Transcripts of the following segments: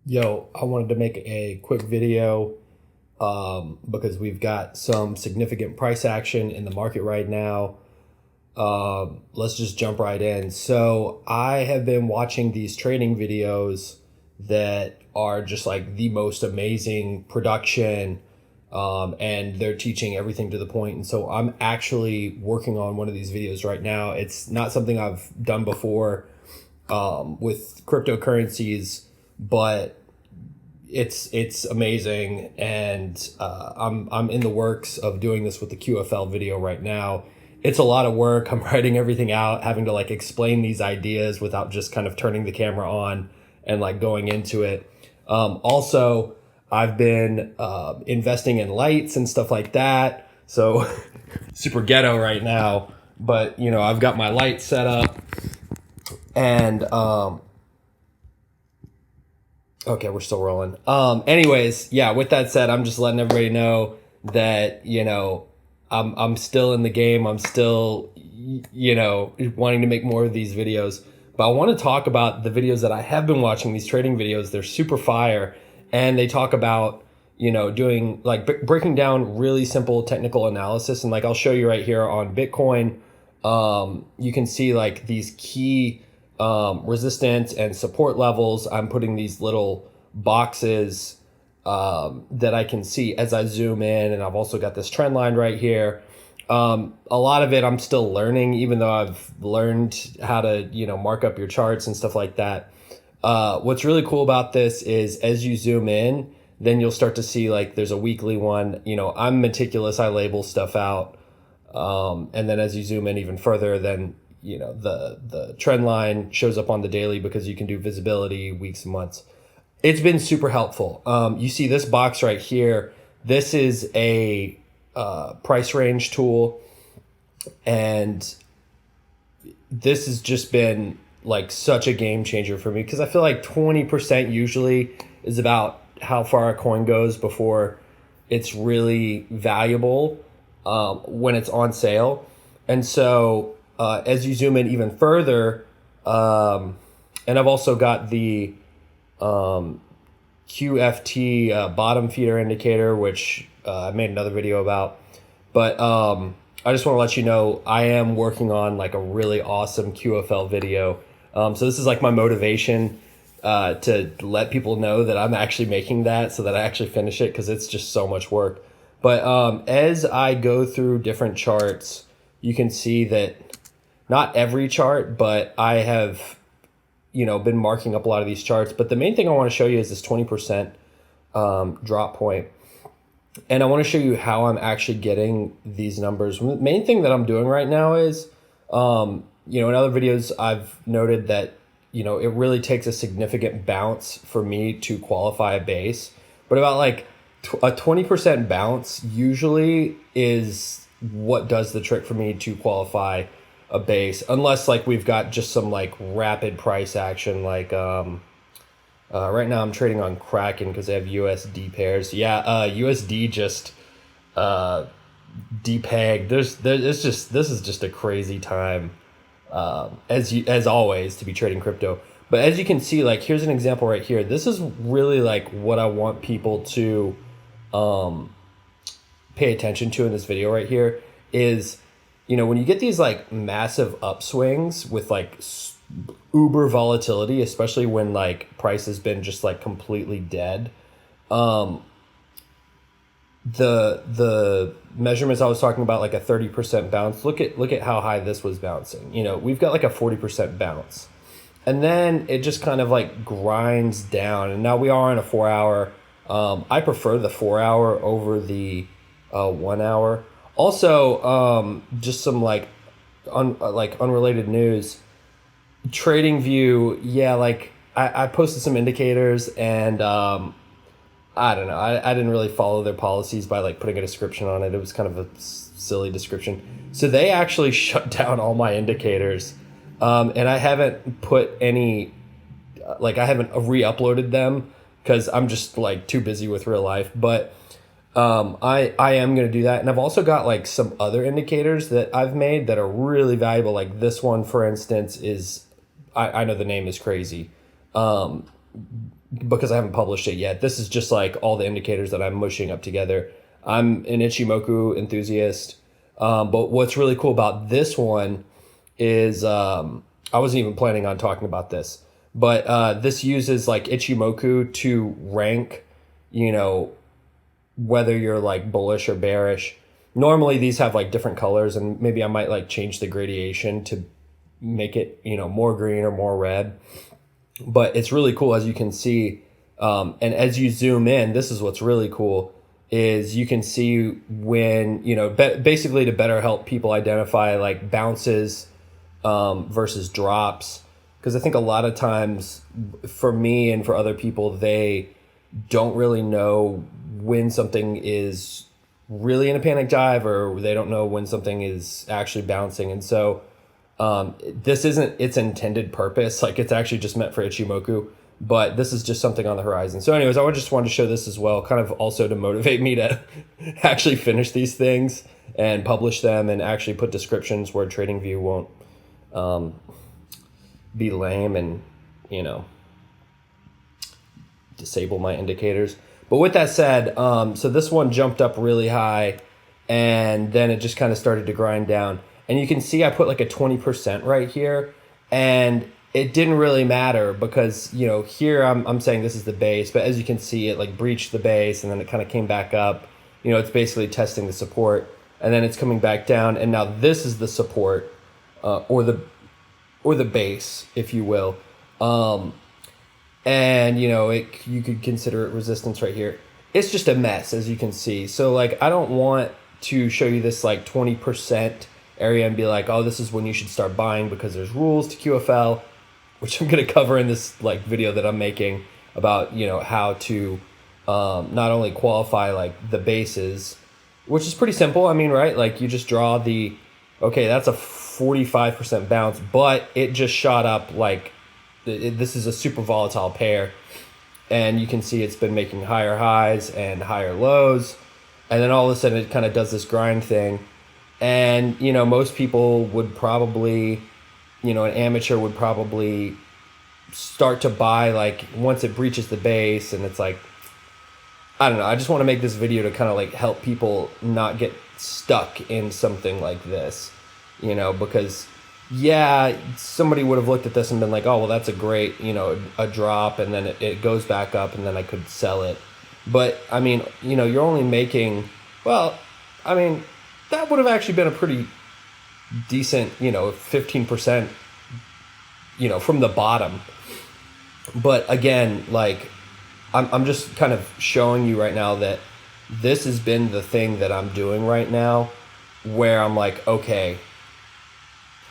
Yo, I wanted to make a quick video because we've got some significant price action in the market right now. Let's just jump right in. So, I have been watching these trading videos that are just like the most amazing production, and they're teaching everything to the point. And so, I'm actually working on one of these videos right now. It's not something I've done before with cryptocurrencies, but it's amazing, and I'm in the works of doing this with the QFL video right now. It's a lot of work. I'm writing everything out, having to like explain these ideas without just kind of turning the camera on and like going into it. Also, I've been investing in lights and stuff like that. So super ghetto right now, but I've got my lights set up, and okay, we're still rolling. Anyways, yeah, with that said, I'm just letting everybody know that, I'm still in the game. I'm still, wanting to make more of these videos. But I want to talk about the videos that I have been watching, these trading videos. They're super fire. And they talk about, doing like breaking down really simple technical analysis. And like I'll show you right here on Bitcoin. You can see like these key resistance and support levels. I'm putting these little boxes that I can see as I zoom in, and I've also got this trend line right here. A lot of it I'm still learning, even though I've learned how to mark up your charts and stuff like that. What's really cool about this is as you zoom in, then you'll start to see like there's a weekly one. I'm meticulous. I label stuff out. And then as you zoom in even further, then the trend line shows up on the daily because you can do visibility weeks and months. It's been super helpful. You see this box right here. This is a price range tool, and this has just been like such a game changer for me because I feel like 20% usually is about how far a coin goes before it's really valuable when it's on sale. And so as you zoom in even further, and I've also got the QFT bottom feeder indicator, which I made another video about. But I just want to let you know I am working on like a really awesome QFL video. So this is like my motivation to let people know that I'm actually making that so that I actually finish it because it's just so much work. But as I go through different charts, you can see that not every chart, but I have been marking up a lot of these charts. But the main thing I want to show you is this 20% drop point. And I want to show you how I'm actually getting these numbers. The main thing that I'm doing right now is, in other videos, I've noted that, it really takes a significant bounce for me to qualify a base. But about like a 20% bounce usually is what does the trick for me to qualify a base, unless like we've got just some like rapid price action, like right now I'm trading on Kraken because they have USD pairs. Yeah, USD just depegged. This is just a crazy time, as always to be trading crypto. But as you can see, like here's an example right here. This is really like what I want people to pay attention to in this video right here is, when you get these like massive upswings with like uber volatility, especially when like price has been just like completely dead. The measurements I was talking about, like a 30% bounce. Look at how high this was bouncing. We've got like a 40% bounce, and then it just kind of like grinds down. And now we are on a 4 hour. I prefer the 4 hour over the 1 hour. Also, just some like unrelated news. Trading View, yeah, like I posted some indicators, and I don't know. I didn't really follow their policies by like putting a description on it. It was kind of a silly description. So they actually shut down all my indicators, and I haven't put any, like I haven't re-uploaded them because I'm just like too busy with real life. But I am going to do that. And I've also got like some other indicators that I've made that are really valuable. Like this one, for instance, is, I know the name is crazy. because I haven't published it yet. This is just like all the indicators that I'm mushing up together. I'm an Ichimoku enthusiast. But what's really cool about this one is I wasn't even planning on talking about this, but this uses like Ichimoku to rank, you know, whether you're like bullish or bearish. Normally these have like different colors, and maybe I might like change the gradation to make it, you know, more green or more red. But it's really cool, as you can see. And as you zoom in, this is what's really cool, is you can see when, you know, basically to better help people identify like bounces versus drops. Because I think a lot of times for me and for other people, they don't really know when something is really in a panic dive, or they don't know when something is actually bouncing. And so this isn't its intended purpose. Like, it's actually just meant for Ichimoku, but this is just something on the horizon. So anyways, I just wanted to show this as well, kind of also to motivate me to actually finish these things and publish them and actually put descriptions where TradingView won't be lame and, you know, disable my indicators. But with that said, so this one jumped up really high, and then it just kind of started to grind down. And you can see I put like a 20% right here, and it didn't really matter because, you know, here I'm saying this is the base, but as you can see, it like breached the base and then it kind of came back up. You know, it's basically testing the support, and then it's coming back down, and now this is the support, or the base, if you will. And you know, you could consider it resistance right here. It's just a mess, as you can see. So like, I don't want to show you this like 20% area and be like, oh, this is when you should start buying, because there's rules to QFL, which I'm going to cover in this like video that I'm making about, you know, how to not only qualify like the bases, which is pretty simple. I mean, right? Like, you just draw the, okay, that's a 45% bounce, but it just shot up like, this is a super volatile pair, and you can see it's been making higher highs and higher lows, and then all of a sudden it kind of does this grind thing. And, you know, most people would probably, you know, an amateur would probably start to buy like once it breaches the base, and it's like, I don't know, I just want to make this video to kind of like help people not get stuck in something like this, you know, because yeah, somebody would have looked at this and been like, oh, well, that's a great, you know, a drop, and then it goes back up, and then I could sell it. But I mean, you know, you're only making, well, I mean, that would have actually been a pretty decent, you know, 15%, you know, from the bottom. But again, like, I'm just kind of showing you right now that this has been the thing that I'm doing right now, where I'm like, okay,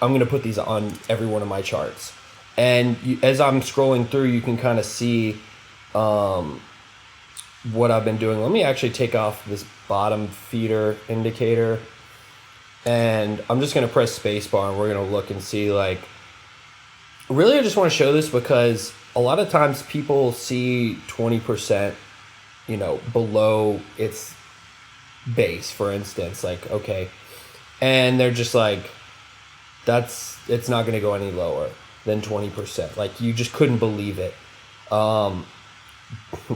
I'm going to put these on every one of my charts. And as I'm scrolling through, you can kind of see what I've been doing. Let me actually take off this bottom feeder indicator, and I'm just going to press spacebar, and we're going to look and see, like, really I just want to show this because a lot of times people see 20%, you know, below its base, for instance, like, okay, and they're just like, it's not going to go any lower than 20%. Like, you just couldn't believe it.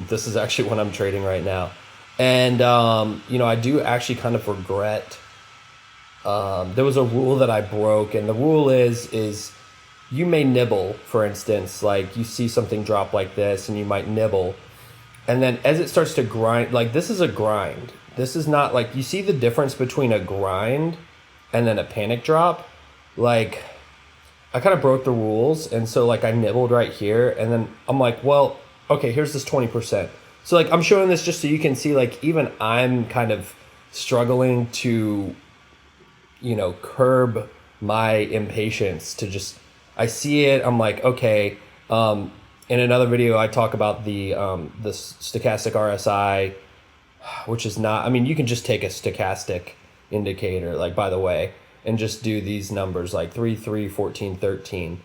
This is actually what I'm trading right now. And, you know, I do actually kind of regret, there was a rule that I broke, and the rule is you may nibble, for instance, like you see something drop like this and you might nibble. And then as it starts to grind, like, this is a grind. This is not like, you see the difference between a grind and then a panic drop. Like, I kind of broke the rules, and so like I nibbled right here, and then I'm like, well, okay, here's this 20%. So like, I'm showing this just so you can see, like, even I'm kind of struggling to, you know, curb my impatience to just, I see it, I'm like, okay. In another video I talk about the stochastic RSI, which is not, I mean, you can just take a stochastic indicator, like, by the way, and just do these numbers like 3, 3, 14, 13.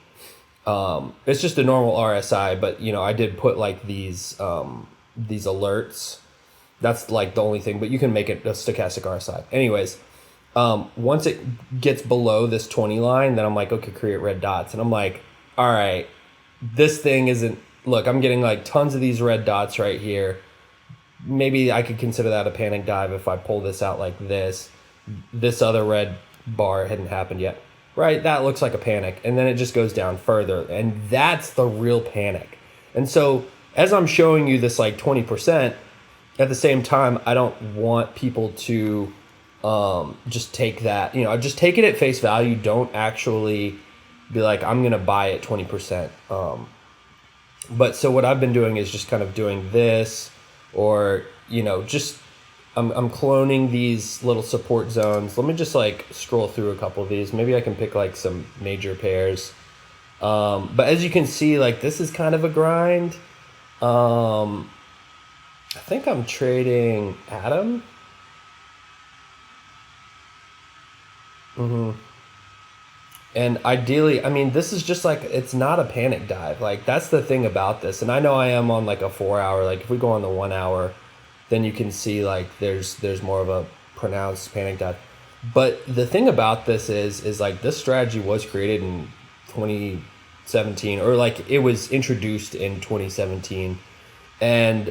It's just a normal RSI, but, you know, I did put like these alerts. That's like the only thing, but you can make it a stochastic RSI. Anyways, once it gets below this 20 line, then I'm like, okay, create red dots. And I'm like, all right, this thing isn't look, I'm getting like tons of these red dots right here. Maybe I could consider that a panic dive if I pull this out like this. This other red bar hadn't happened yet. Right, that looks like a panic. And then it just goes down further. And that's the real panic. And so as I'm showing you this like 20%, at the same time, I don't want people to just take that, just take it at face value. Don't actually be like, I'm going to buy it 20%. But so what I've been doing is just kind of doing this, or, just I'm cloning these little support zones. Let me just like scroll through a couple of these. Maybe I can pick like some major pairs. But as you can see, like this is kind of a grind. I think I'm trading Adam. And ideally, I mean, this is just like, it's not a panic dive. Like that's the thing about this. And I know I am on like a 4 hour, like if we go on the 1 hour, then you can see like there's more of a pronounced panic dive. But the thing about this is like this strategy was created in 2017, or like it was introduced in 2017. And,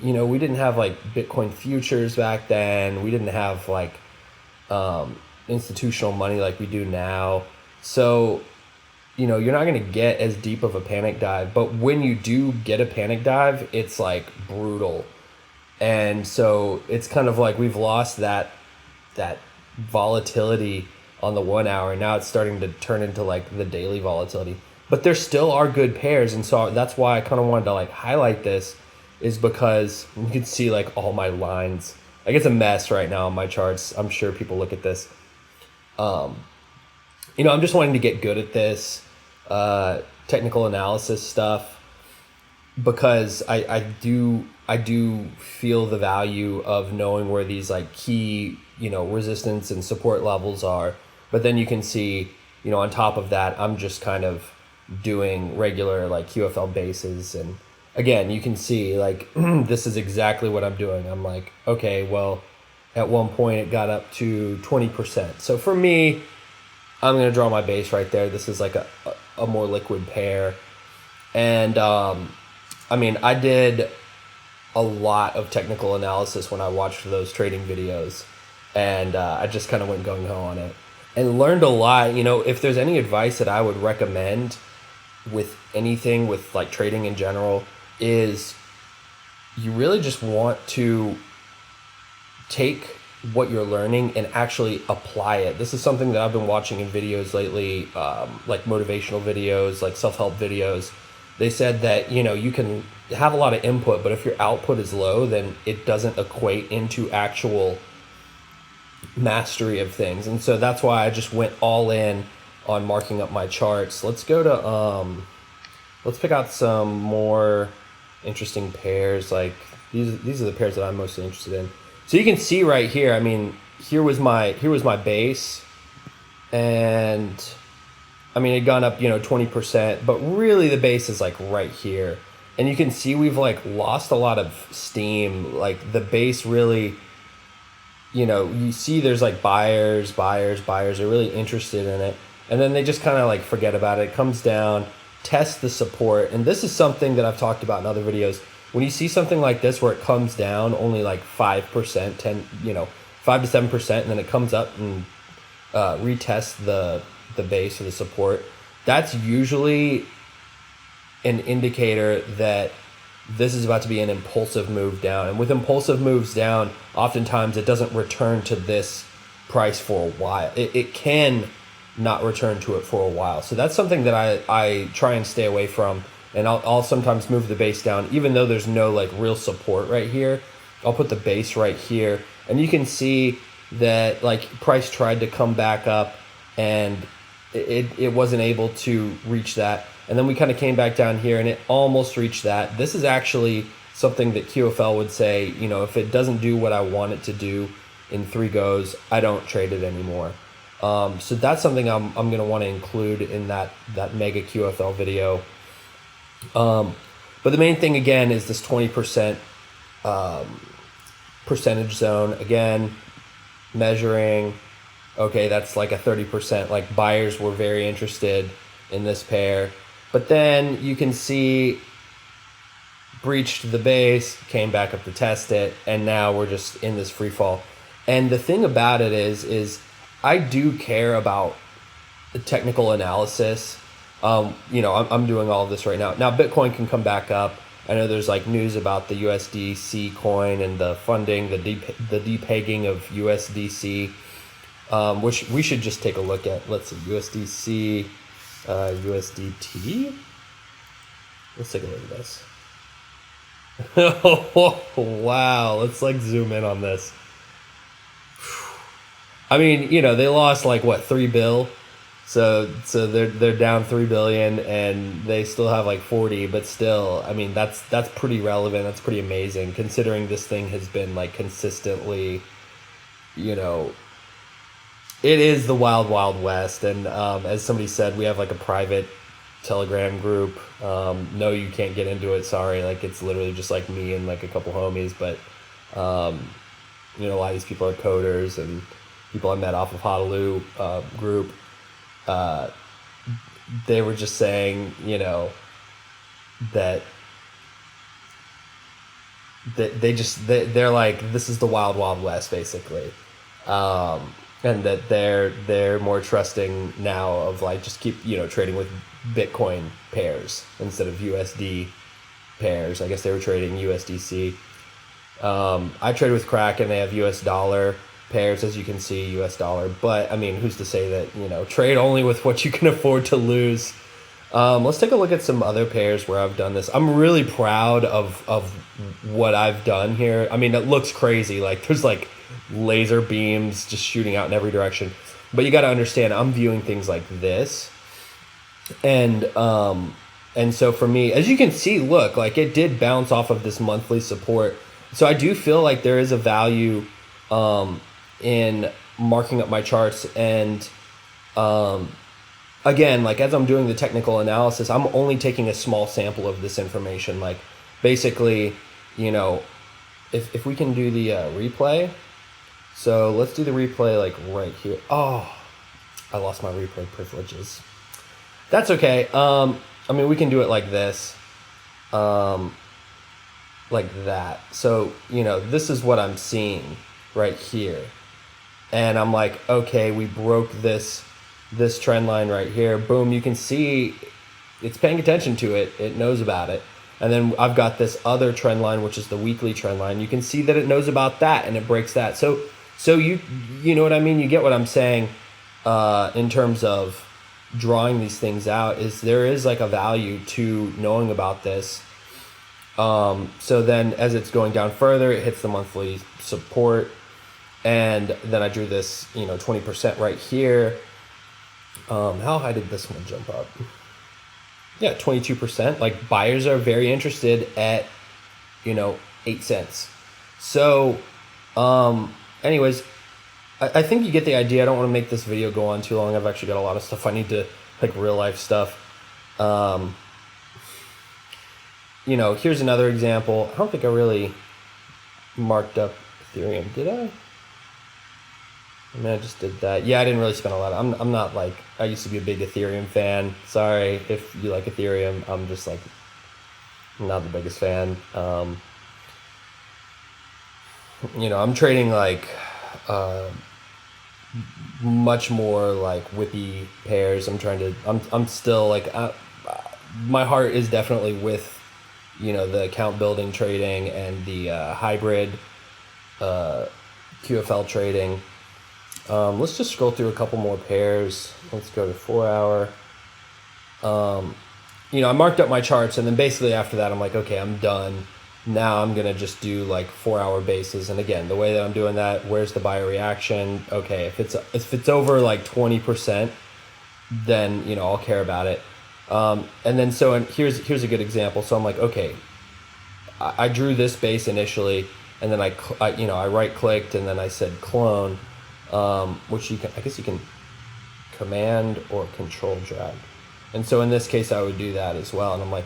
we didn't have like Bitcoin futures back then. We didn't have like institutional money like we do now. So, you're not going to get as deep of a panic dive. But when you do get a panic dive, it's like brutal. And so it's kind of like we've lost that volatility on the 1 hour. Now it's starting to turn into like the daily volatility. But there still are good pairs. And so that's why I kind of wanted to like highlight this, is because you can see like all my lines. Like it's a mess right now on my charts. I'm sure people look at this. I'm just wanting to get good at this technical analysis stuff, because I do feel the value of knowing where these like key, resistance and support levels are. But then you can see, on top of that, I'm just kind of doing regular like QFL bases. And again, you can see like this is exactly what I'm doing. I'm like, okay, well, at one point it got up to 20%. So for me, I'm going to draw my base right there. This is like a more liquid pair. And I did a lot of technical analysis when I watched those trading videos, and I just kind of went gung-ho on it and learned a lot. If there's any advice that I would recommend with anything, with like trading in general, is you really just want to take what you're learning and actually apply it. This is something that I've been watching in videos lately, like motivational videos, like self-help videos. They said that, you can have a lot of input, but if your output is low, then it doesn't equate into actual mastery of things. And so that's why I just went all in on marking up my charts. Let's go to, let's pick out some more interesting pairs. Like these are the pairs that I'm mostly interested in. So you can see right here, here was my base, and it had gone up, 20%, but really the base is like right here. And you can see we've like lost a lot of steam. Like the base really, you see there's like buyers are really interested in it. And then they just kind of like forget about it. It comes down, tests the support. And this is something that I've talked about in other videos. When you see something like this where it comes down only like 5%, 5 to 7%, and then it comes up and retests the base or the support, that's usually an indicator that this is about to be an impulsive move down. And with impulsive moves down, oftentimes it doesn't return to this price for a while. It can not return to it for a while. So that's something that I try and stay away from. And I'll sometimes move the base down, even though there's no like real support right here. I'll put the base right here, and you can see that like price tried to come back up, and it wasn't able to reach that. And then we kind of came back down here, and it almost reached that. This is actually something that QFL would say, if it doesn't do what I want it to do in 3 goes, I don't trade it anymore. So that's something I'm going to want to include in that mega QFL video. But the main thing again is this 20% percentage zone. Again, measuring, okay, that's like a 30%. Like buyers were very interested in this pair. But then you can see breached the base, came back up to test it, and now we're just in this free fall. And the thing about it is I do care about the technical analysis. You know, I'm doing all of this right now. Now Bitcoin can come back up. I know there's like news about the USDC coin and the funding, the depegging of USDC, which we should just take a look at. Let's see, USDC, USDT. Let's take a look at this. Oh, wow. Let's like zoom in on this. I mean, you know, they lost like what, 3 bill. So they're down 3 billion and they still have like 40, but still, I mean, that's pretty relevant. That's pretty amazing considering this thing has been like consistently, you know, it is the wild, wild west. And as somebody said, we have like a private Telegram group. No, you can't get into it. Sorry. Like it's literally just like me and like a couple homies, but you know, a lot of these people are coders and people I met off of Honolulu group. They were just saying, you know, that they're like, this is the wild, wild west, basically. And that they're more trusting now of like, just keep, you know, trading with Bitcoin pairs instead of USD pairs. I guess they were trading USDC. I trade with Kraken. They have US dollar pairs, as you can see, US dollar. But I mean, who's to say that, you know, trade only with what you can afford to lose. Let's take a look at some other pairs where I've done this. I'm really proud of what I've done here. I mean, it looks crazy. Like there's like laser beams just shooting out in every direction. But you got to understand, I'm viewing things like this. And so for me, as you can see, look, like it did bounce off of this monthly support. So I do feel like there is a value in marking up my charts. And again, like as I'm doing the technical analysis, I'm only taking a small sample of this information. Like basically, you know, if we can do the replay. So let's do the replay like right here. Oh, I lost my replay privileges. That's okay. I mean, we can do it like this, like that. So, you know, this is what I'm seeing right here. And I'm like, okay, we broke this trend line right here. Boom, you can see it's paying attention to it. It knows about it. And then I've got this other trend line, which is the weekly trend line. You can see that it knows about that and it breaks that. So you know what I mean? You get what I'm saying in terms of drawing these things out. Is there is like a value to knowing about this. So then as it's going down further, it hits the monthly support. And then I drew this, you know, 20% right here. How high did this one jump up? Yeah, 22%. Like buyers are very interested at, you know, 8 cents. So, anyways, I think you get the idea. I don't want to make this video go on too long. I've actually got a lot of stuff I need to, like real life stuff. You know, here's another example. I don't think I really marked up Ethereum, did I? I mean, I just did that. Yeah, I didn't really spend a lot. I'm not like, I used to be a big Ethereum fan. Sorry if you like Ethereum. I'm just like, not the biggest fan. You know, I'm trading like much more like whippy pairs. I'm still like, my heart is definitely with, you know, the account building trading and the hybrid QFL trading. Let's just scroll through a couple more pairs. Let's go to 4 hour. You know, I marked up my charts and then basically after that, I'm like, okay, I'm done. Now I'm going to just do like 4 hour bases. And again, the way that I'm doing that, where's the buyer reaction? Okay. If it's over like 20%, then, you know, I'll care about it. And then, and here's a good example. So I'm like, okay, I drew this base initially and then I right clicked and then I said clone. Which I guess you can command or control drag. And so in this case, I would do that as well. And I'm like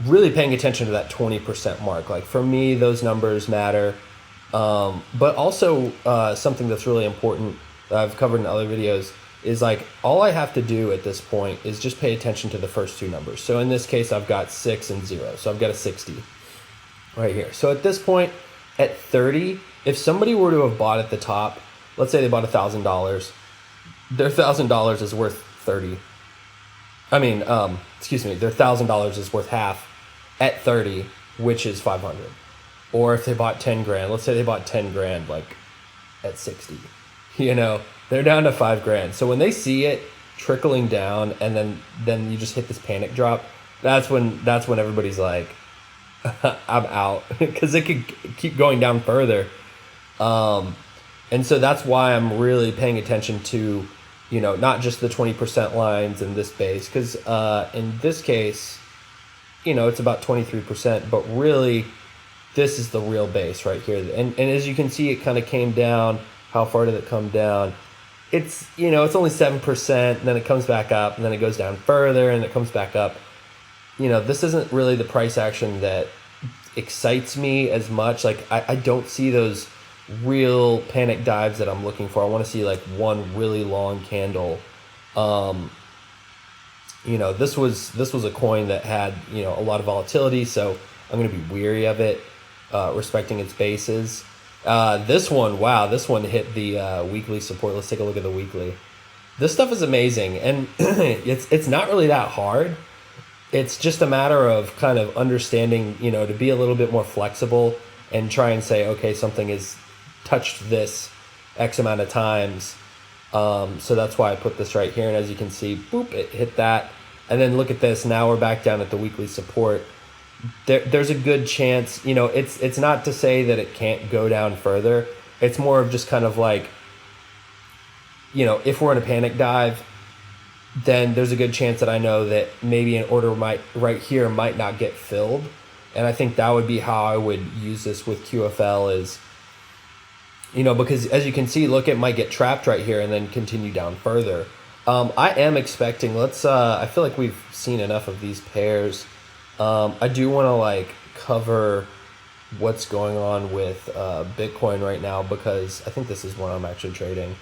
really paying attention to that 20% mark. Like for me, those numbers matter. But also something that's really important that I've covered in other videos is like all I have to do at this point is just pay attention to the first two numbers. So in this case, I've got 6 and 0. So I've got a 60 right here. So at this point, at 30, if somebody were to have bought at the top, let's say they bought $1,000, their $1,000 is worth 30. I mean, excuse me, their $1,000 is worth half at 30, which is 500. Or if they bought 10 grand, let's say they bought 10 grand like at 60, you know, they're down to 5 grand. So when they see it trickling down and then you just hit this panic drop, that's when everybody's like, I'm out, because it could keep going down further. And so that's why I'm really paying attention to, you know, not just the 20% lines in this base, because in this case, you know, it's about 23%, but really this is the real base right here. And as you can see, it kind of came down. How far did it come down? It's, you know, it's only 7%, and then it comes back up, and then it goes down further, and it comes back up. You know, this isn't really the price action that excites me as much. Like, I don't see those real panic dives that I'm looking for. I want to see like one really long candle. You know, this was a coin that had, you know, a lot of volatility, so I'm going to be weary of it, respecting its bases. This one, wow, this one hit the weekly support. Let's take a look at the weekly. This stuff is amazing, and it's not really that hard. It's just a matter of kind of understanding, you know, to be a little bit more flexible and try and say, okay, something is touched this X amount of times. So that's why I put this right here. And as you can see, boop, it hit that. And then look at this. Now we're back down at the weekly support. There's a good chance, you know, it's not to say that it can't go down further. It's more of just kind of like, you know, if we're in a panic dive, then there's a good chance that I know that maybe an order right here might not get filled. And I think that would be how I would use this with QFL is, you know, because as you can see, look, it might get trapped right here and then continue down further. I am expecting, I feel like we've seen enough of these pairs. I do want to like cover what's going on with Bitcoin right now, because I think this is one I'm actually trading.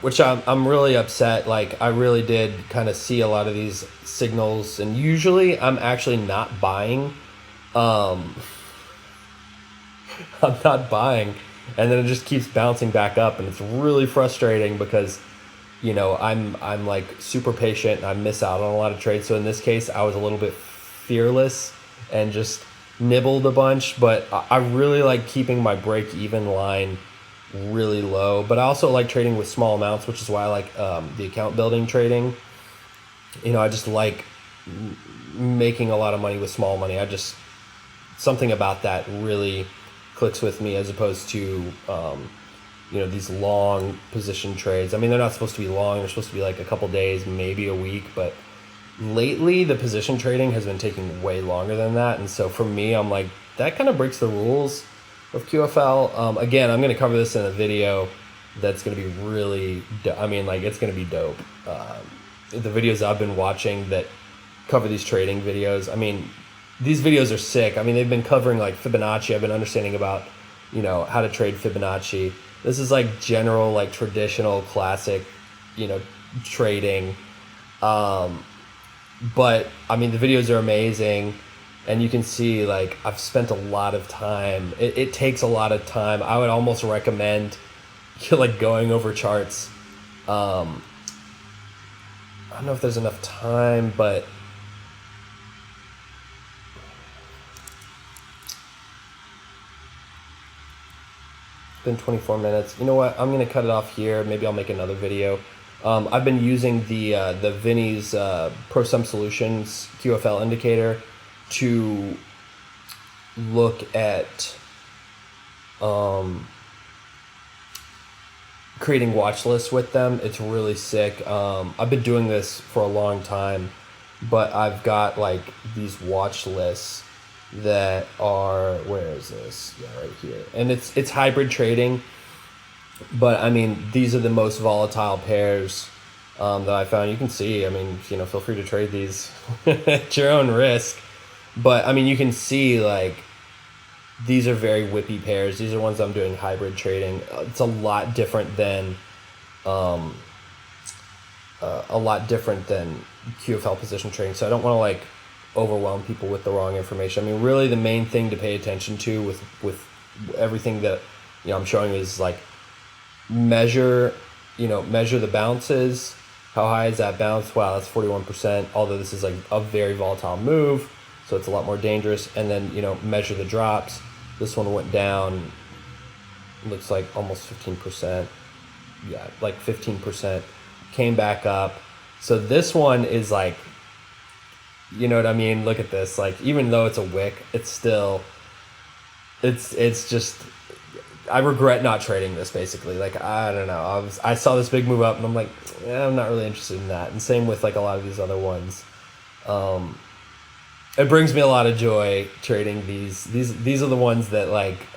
Which I'm really upset. Like, I really did kind of see a lot of these signals, and usually I'm actually not buying. I'm not buying, and then it just keeps bouncing back up, and it's really frustrating because, you know, I'm like super patient and I miss out on a lot of trades. So in this case, I was a little bit fearless and just nibbled a bunch, but I really like keeping my break even line really low. But I also like trading with small amounts, which is why I like the account building trading. You know, I just like making a lot of money with small money. Something about that really clicks with me, as opposed to you know, these long position trades. I mean, they're not supposed to be long. They're supposed to be like a couple days, maybe a week, but lately the position trading has been taking way longer than that. And so for me, I'm like, that kind of breaks the rules of QFL. Again, I'm going to cover this in a video that's going to be really, it's going to be dope. The videos I've been watching that cover these trading videos, I mean, these videos are sick. I mean, they've been covering like Fibonacci. I've been understanding about, you know, how to trade Fibonacci. This is like general, like traditional, classic, you know, trading. But I mean, the videos are amazing, and you can see like I've spent a lot of time. It takes a lot of time. I would almost recommend like going over charts. I don't know if there's enough time, but it's been 24 minutes. You know what? I'm gonna cut it off here. Maybe I'll make another video. I've been using the Vinny's ProSum Solutions QFL indicator to look at creating watch lists with them. It's really sick. I've been doing this for a long time, but I've got like these watch lists that are, where is this? Yeah, right here. And it's hybrid trading. But I mean, these are the most volatile pairs that I found. You can see, I mean, you know, feel free to trade these at your own risk. But I mean, you can see like these are very whippy pairs. These are ones I'm doing hybrid trading. It's a lot different than a lot different than QFL position trading. So I don't want to like overwhelm people with the wrong information. I mean, really the main thing to pay attention to with everything that, you know, I'm showing is like measure the bounces. How high is that bounce? Wow, that's 41%. Although this is like a very volatile move, so it's a lot more dangerous. And then, you know, measure the drops. This one went down, looks like almost 15%. Yeah, like 15%. Came back up. So this one is like, you know what I mean? Look at this. Like, even though it's a wick, it's still, it's just, I regret not trading this basically. Like, I don't know. I saw this big move up and I'm like, I'm not really interested in that. And same with like a lot of these other ones. It brings me a lot of joy trading these. These are the ones that like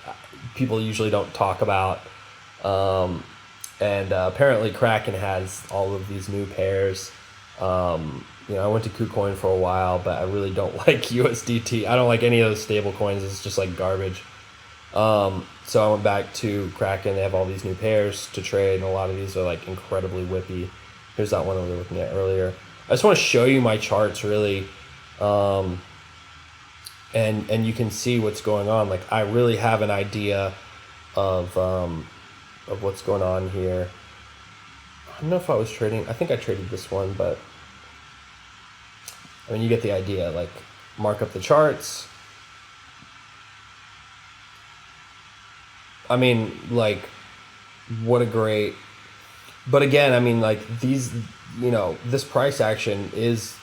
people usually don't talk about. And apparently Kraken has all of these new pairs. You know, I went to KuCoin for a while, but I really don't like USDT. I don't like any of those stable coins. It's just like garbage. So I went back to Kraken. They have all these new pairs to trade, and a lot of these are like incredibly whippy. Here's that one that we were looking at earlier. I just want to show you my charts really, and you can see what's going on. Like, I really have an idea of what's going on here. I don't know if I was trading. I think I traded this one, but I mean, you get the idea. Like, mark up the charts. I mean, like, what a great... But again, I mean, like, these, you know, this price action is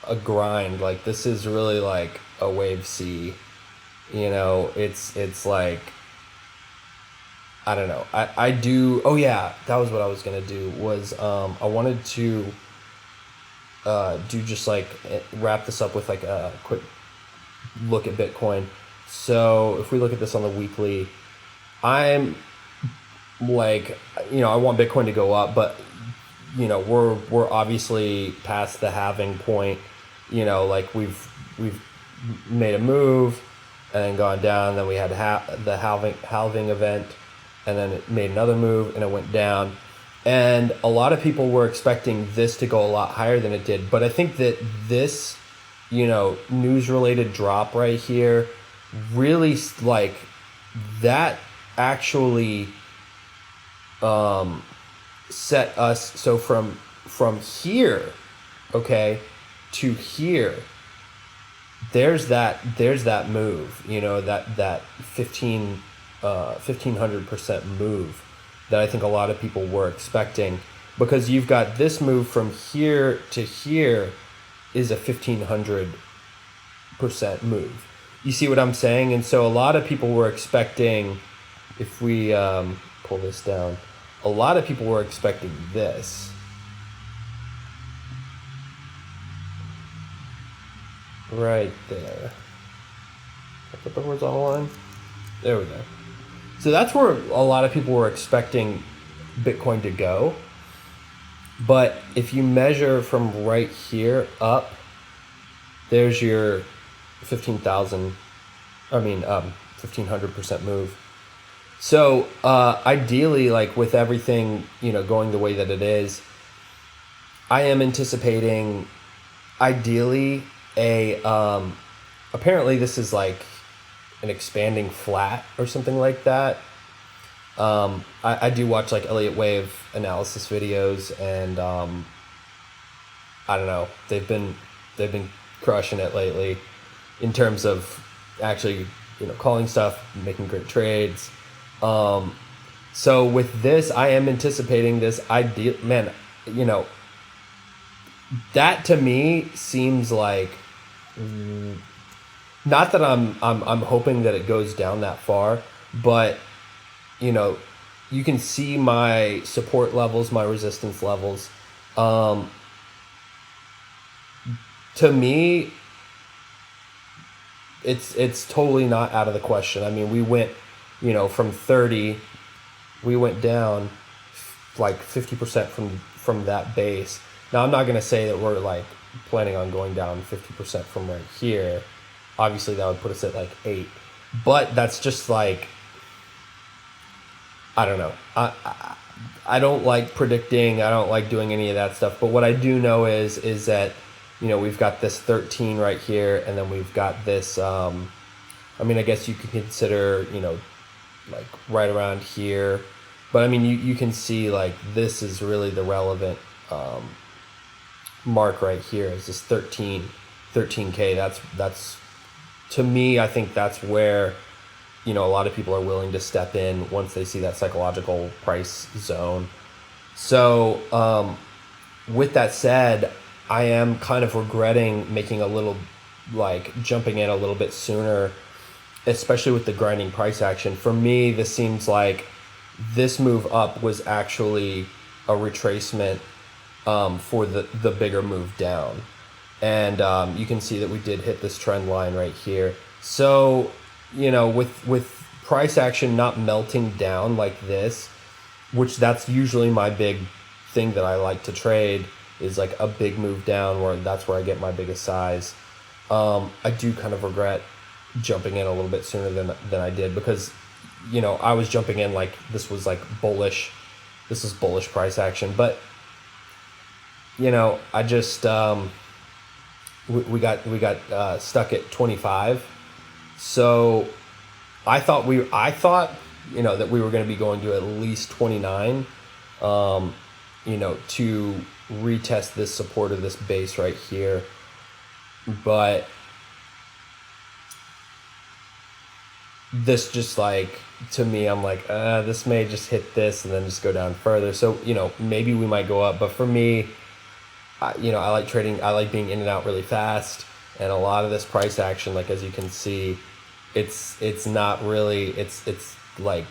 a grind. Like, this is really like a wave C. You know, it's like, I don't know. I do... Oh, yeah, that was what I was going to do, was I wanted to do just like wrap this up with like a quick look at Bitcoin. So if we look at this on the weekly, I'm like, you know, I want Bitcoin to go up, but you know, we're obviously past the halving point. You know, like we've made a move and then gone down, then we had the halving event, and then it made another move and it went down. And a lot of people were expecting this to go a lot higher than it did. But I think that this, you know, news-related drop right here, really, like, that actually set us, so from here, okay, to here, there's that move, you know, that 1500% move that I think a lot of people were expecting, because you've got this move from here to here is a 1500% move. You see what I'm saying? And so a lot of people were expecting, if we pull this down, a lot of people were expecting this. Right there. I put the horizontal line. There we go. So that's where a lot of people were expecting Bitcoin to go. But if you measure from right here up, there's your 1500% move. So ideally, like with everything, you know, going the way that it is, I am anticipating ideally apparently this is like an expanding flat or something like that. I do watch like Elliott Wave analysis videos, and I don't know, they've been crushing it lately in terms of actually, you know, calling stuff, making great trades. So with this, I am anticipating this ideal, man, you know, that to me seems like, not that I'm hoping that it goes down that far, but you know, you can see my support levels, my resistance levels. To me, it's totally not out of the question. I mean, we went, you know, from 30, we went down like 50% from that base. Now, I'm not going to say that we're like planning on going down 50% from right here. Obviously, that would put us at like 8. But that's just like, I don't know. I don't like predicting. I don't like doing any of that stuff. But what I do know is that, you know, we've got this 13 right here, and then we've got this. I mean, I guess you could consider, you know, like right around here. But I mean, you can see like this is really the relevant mark right here is this 13K. That's to me, I think that's where, you know, a lot of people are willing to step in once they see that psychological price zone. So with that said, I am kind of regretting making a little, like jumping in a little bit sooner, especially with the grinding price action. For me, this seems like this move up was actually a retracement for the bigger move down. And you can see that we did hit this trend line right here. So, you know, with price action not melting down like this, which that's usually my big thing that I like to trade, is like a big move down where that's where I get my biggest size. I do kind of regret jumping in a little bit sooner than I did, because, you know, I was jumping in like this was like bullish. This is bullish price action, but you know, I just we got stuck at 25. So I thought you know that we were going to be going to at least 29, you know, to retest this support of this base right here. But this just like, to me, I'm like, this may just hit this and then just go down further. So, you know, maybe we might go up. But for me, you know, I like trading. I like being in and out really fast. And a lot of this price action, like as you can see, it's not really, it's like,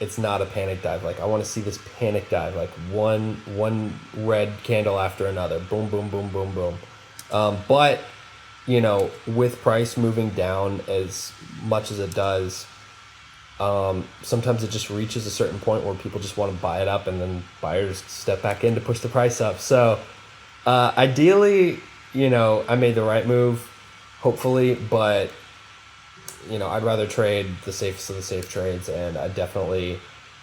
it's not a panic dive. Like I want to see this panic dive, like one red candle after another, boom, boom, boom, boom, boom. But you know, with price moving down as much as it does, sometimes it just reaches a certain point where people just want to buy it up, and then buyers step back in to push the price up. So ideally, you know, I made the right move, hopefully, but you know, I'd rather trade the safest of the safe trades. And I definitely,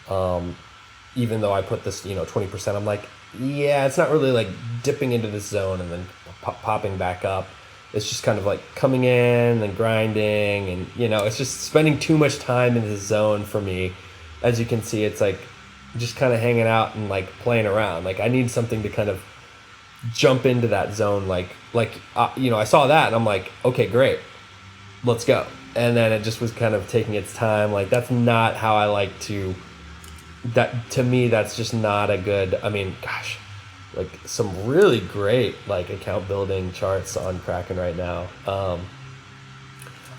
even though I put this, you know, 20%, I'm like, yeah, it's not really like dipping into this zone and then popping back up. It's just kind of like coming in and grinding, and you know, it's just spending too much time in this zone for me. As you can see, it's like just kind of hanging out and like playing around. Like I need something to kind of jump into that zone. Like you know, I saw that and I'm like, okay, great, let's go. And then it just was kind of taking its time. Like that's not how I like to. That to me, that's just not a good. I mean, gosh. Like some really great like account building charts on Kraken right now.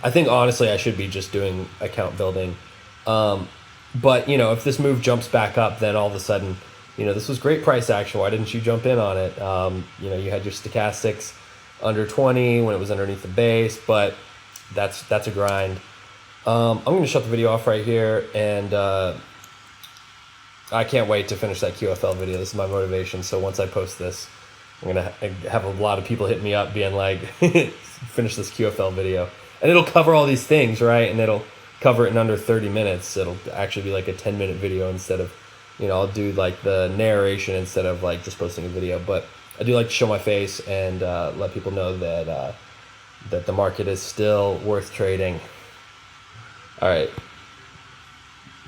I think honestly I should be just doing account building. But you know, if this move jumps back up, then all of a sudden, you know, this was great price action. Why didn't you jump in on it? You know, you had your stochastics under 20 when it was underneath the base, but that's a grind. I'm going to shut the video off right here, and I can't wait to finish that QFL video. This is my motivation. So once I post this, I'm going to have a lot of people hit me up being like, finish this QFL video. And it'll cover all these things, right? And it'll cover it in under 30 minutes. It'll actually be like a 10-minute video instead of, you know, I'll do like the narration instead of like just posting a video. But I do like to show my face and let people know that that the market is still worth trading. All right.